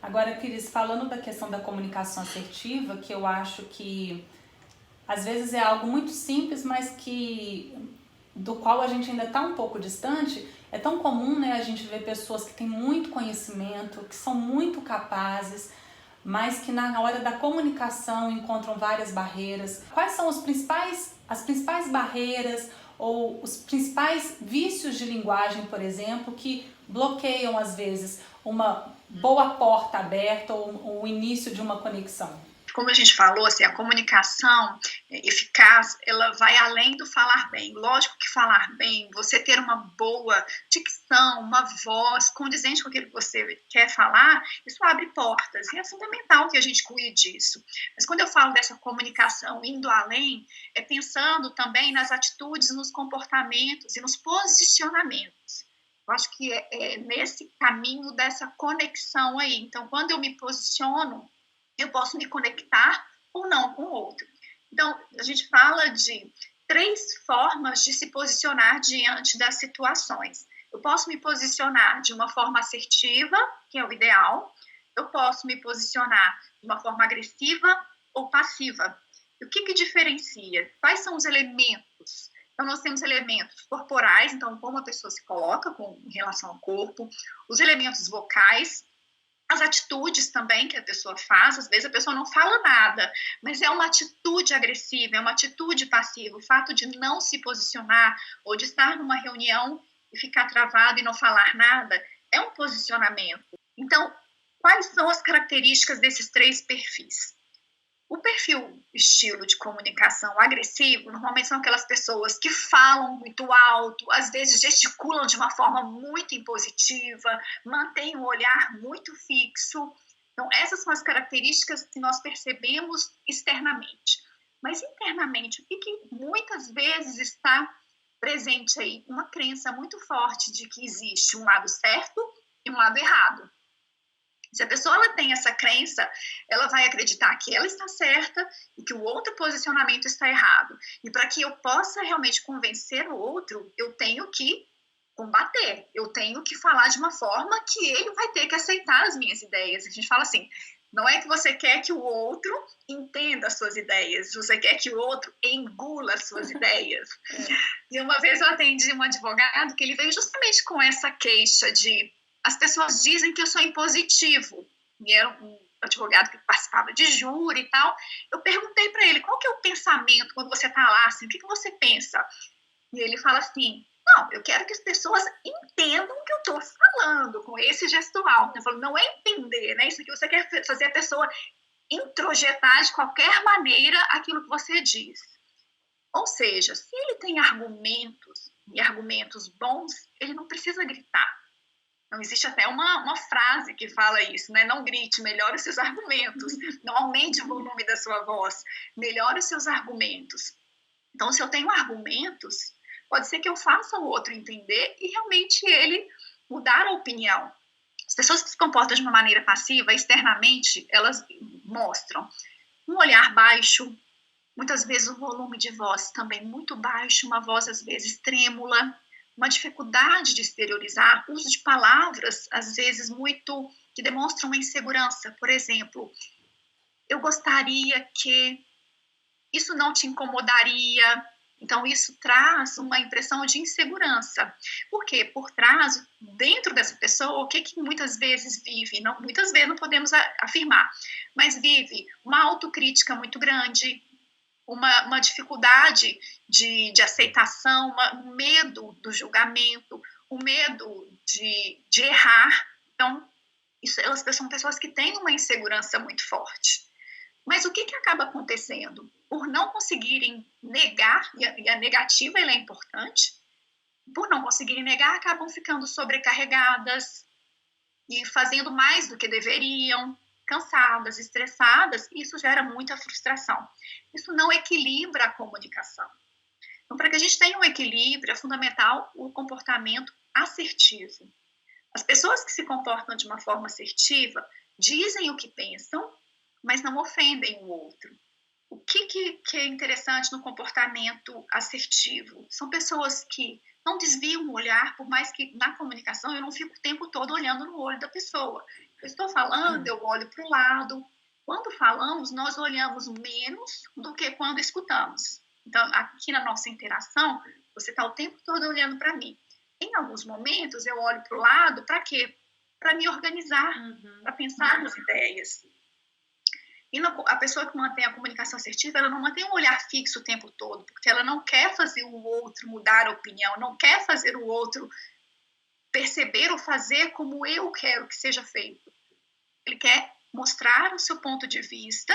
Agora, Cris, falando da questão da comunicação assertiva, que eu acho que às vezes é algo muito simples, mas que do qual a gente ainda está um pouco distante, é tão comum, né, a gente ver pessoas que têm muito conhecimento, que são muito capazes, mas que na hora da comunicação encontram várias barreiras. Quais são as principais barreiras ou os principais vícios de linguagem, por exemplo, que bloqueiam às vezes uma boa porta aberta ou o início de uma conexão? Como a gente falou, assim, a comunicação eficaz, ela vai além do falar bem. Lógico que falar bem, você ter uma boa dicção, uma voz condizente com aquilo que você quer falar, isso abre portas, e é fundamental que a gente cuide disso. Mas quando eu falo dessa comunicação indo além, é pensando também nas atitudes, nos comportamentos e nos posicionamentos. Eu acho que é nesse caminho dessa conexão aí. Então, quando eu me posiciono, eu posso me conectar ou não com o outro. Então, a gente fala de 3 formas de se posicionar diante das situações. Eu posso me posicionar de uma forma assertiva, que é o ideal. Eu posso me posicionar de uma forma agressiva ou passiva. E o que diferencia? Quais são os elementos? Então, nós temos elementos corporais, então, como a pessoa se coloca em relação ao corpo, os elementos vocais, as atitudes também que a pessoa faz, às vezes a pessoa não fala nada, mas é uma atitude agressiva, é uma atitude passiva. O fato de não se posicionar ou de estar numa reunião e ficar travado e não falar nada é um posicionamento. Então, quais são as características desses 3 perfis? O perfil estilo de comunicação agressivo, normalmente são aquelas pessoas que falam muito alto, às vezes gesticulam de uma forma muito impositiva, mantêm um olhar muito fixo. Então, essas são as características que nós percebemos externamente. Mas internamente, o que muitas vezes está presente aí? Uma crença muito forte de que existe um lado certo e um lado errado. Se a pessoa ela tem essa crença, ela vai acreditar que ela está certa e que o outro posicionamento está errado. E para que eu possa realmente convencer o outro, eu tenho que combater. Eu tenho que falar de uma forma que ele vai ter que aceitar as minhas ideias. A gente fala assim, não é que você quer que o outro entenda as suas ideias, você quer que o outro engula as suas ideias. E uma vez eu atendi um advogado que ele veio justamente com essa queixa de as pessoas dizem que eu sou impositivo. E era um advogado que participava de júri e tal. Eu perguntei para ele, qual que é o pensamento quando você está lá, assim, o que você pensa? E ele fala assim, não, eu quero que as pessoas entendam o que eu estou falando com esse gestual. Eu falo, não é entender, né? Isso aqui você quer fazer a pessoa introjetar de qualquer maneira aquilo que você diz. Ou seja, se ele tem argumentos, e argumentos bons, ele não precisa gritar. Então, existe até uma frase que fala isso, né? Não grite, melhore os seus argumentos. Não aumente o volume da sua voz, melhore os seus argumentos. Então, se eu tenho argumentos, pode ser que eu faça o outro entender e realmente ele mudar a opinião. As pessoas que se comportam de uma maneira passiva, externamente, elas mostram um olhar baixo, muitas vezes um volume de voz também muito baixo, uma voz às vezes trêmula, uma dificuldade de exteriorizar, uso de palavras, às vezes, muito que demonstram uma insegurança. Por exemplo, eu gostaria que isso não te incomodaria. Então, isso traz uma impressão de insegurança. Por quê? Por trás, dentro dessa pessoa, o que muitas vezes vive? Não, muitas vezes não podemos afirmar, mas vive uma autocrítica muito grande, uma dificuldade de aceitação, um medo do julgamento, um medo de errar. Então, elas são pessoas que têm uma insegurança muito forte. Mas o que acaba acontecendo? Por não conseguirem negar, e a negativa ela é importante, por não conseguirem negar, acabam ficando sobrecarregadas e fazendo mais do que deveriam, cansadas, estressadas, e isso gera muita frustração. Isso não equilibra a comunicação. Então, para que a gente tenha um equilíbrio, é fundamental o comportamento assertivo. As pessoas que se comportam de uma forma assertiva dizem o que pensam, mas não ofendem o outro. O que é interessante no comportamento assertivo? São pessoas que não desvio o olhar, por mais que na comunicação eu não fico o tempo todo olhando no olho da pessoa. Eu estou falando, eu olho para o lado. Quando falamos, nós olhamos menos do que quando escutamos. Então, aqui na nossa interação, você está o tempo todo olhando para mim. Em alguns momentos, eu olho para o lado, para quê? Para me organizar, para pensar nas ideias. E a pessoa que mantém a comunicação assertiva, ela não mantém um olhar fixo o tempo todo, porque ela não quer fazer o outro mudar a opinião, não quer fazer o outro perceber ou fazer como eu quero que seja feito. Ele quer mostrar o seu ponto de vista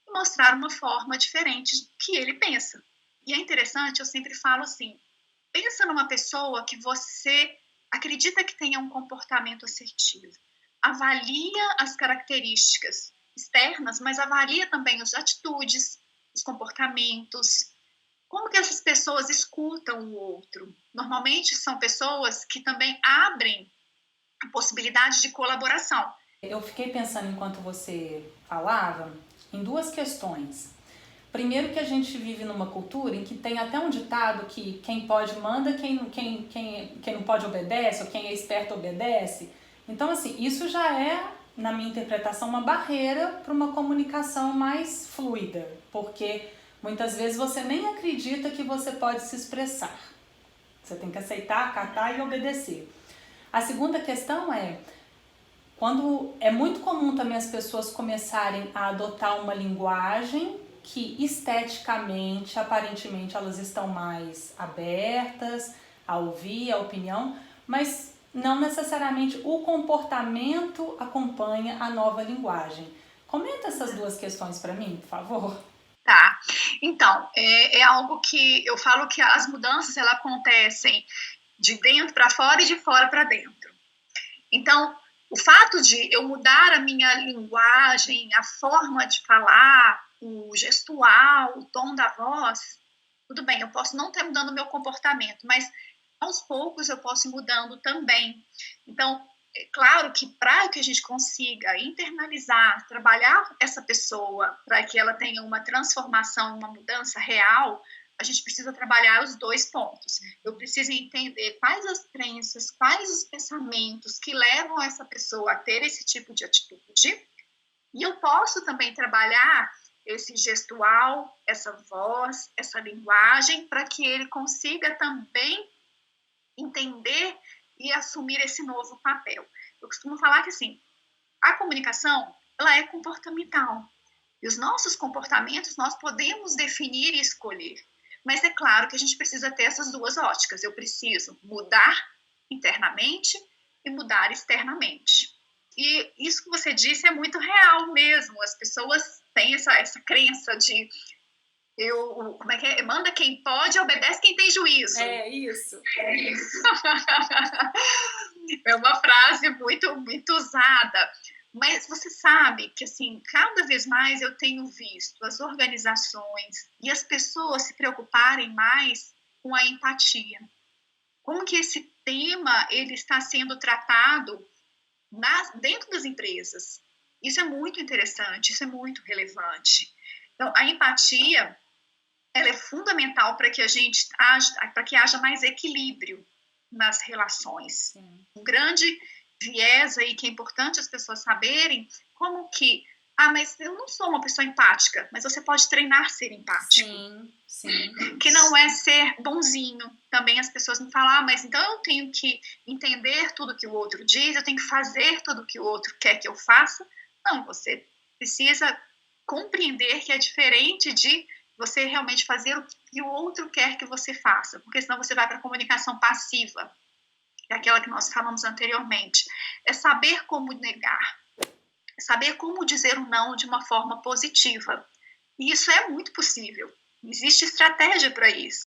e mostrar uma forma diferente que ele pensa. E é interessante, eu sempre falo assim, pensa numa pessoa que você acredita que tenha um comportamento assertivo. Avalia as características externas, mas avalia também as atitudes, os comportamentos, como que essas pessoas escutam o outro. Normalmente são pessoas que também abrem a possibilidade de colaboração. Eu fiquei pensando enquanto você falava em duas questões. Primeiro que a gente vive numa cultura em que tem até um ditado que quem pode manda, quem não pode obedece, ou quem é esperto obedece. Então, assim, isso já é, na minha interpretação, uma barreira para uma comunicação mais fluida, porque muitas vezes você nem acredita que você pode se expressar. Você tem que aceitar, acatar e obedecer. A segunda questão é, quando é muito comum também as pessoas começarem a adotar uma linguagem que esteticamente, aparentemente, elas estão mais abertas a ouvir a opinião, mas não necessariamente o comportamento acompanha a nova linguagem. Comenta essas duas questões para mim, por favor. Tá, então, é algo que eu falo que as mudanças elas acontecem de dentro para fora e de fora para dentro. Então, o fato de eu mudar a minha linguagem, a forma de falar, o gestual, o tom da voz, tudo bem, eu posso não estar mudando o meu comportamento, mas aos poucos eu posso ir mudando também. Então, é claro que para que a gente consiga internalizar, trabalhar essa pessoa para que ela tenha uma transformação, uma mudança real, a gente precisa trabalhar os dois pontos. Eu preciso entender quais as crenças, quais os pensamentos que levam essa pessoa a ter esse tipo de atitude. E eu posso também trabalhar esse gestual, essa voz, essa linguagem, para que ele consiga também entender e assumir esse novo papel. Eu costumo falar que, assim, a comunicação, ela é comportamental. E os nossos comportamentos, nós podemos definir e escolher. Mas é claro que a gente precisa ter essas duas óticas. Eu preciso mudar internamente e mudar externamente. E isso que você disse é muito real mesmo. As pessoas têm essa crença de como é que é? Manda quem pode, obedece quem tem juízo. É isso. É isso. É uma frase muito, muito usada. Mas você sabe que, assim, cada vez mais eu tenho visto as organizações e as pessoas se preocuparem mais com a empatia. Como que esse tema ele está sendo tratado dentro das empresas. Isso é muito interessante, isso é muito relevante. Então, a empatia, ela é fundamental para que para que haja mais equilíbrio nas relações. Sim. Um grande viés aí que é importante as pessoas saberem, como que, mas eu não sou uma pessoa empática, mas você pode treinar ser empático. Sim, sim. Que não é ser bonzinho. Também as pessoas me falam, mas então eu tenho que entender tudo que o outro diz, eu tenho que fazer tudo que o outro quer que eu faça. Não, você precisa compreender que é diferente de você realmente fazer o que o outro quer que você faça, porque senão você vai para a comunicação passiva, que é aquela que nós falamos anteriormente. É saber como negar, é saber como dizer o não de uma forma positiva. E isso é muito possível. Existe estratégia para isso.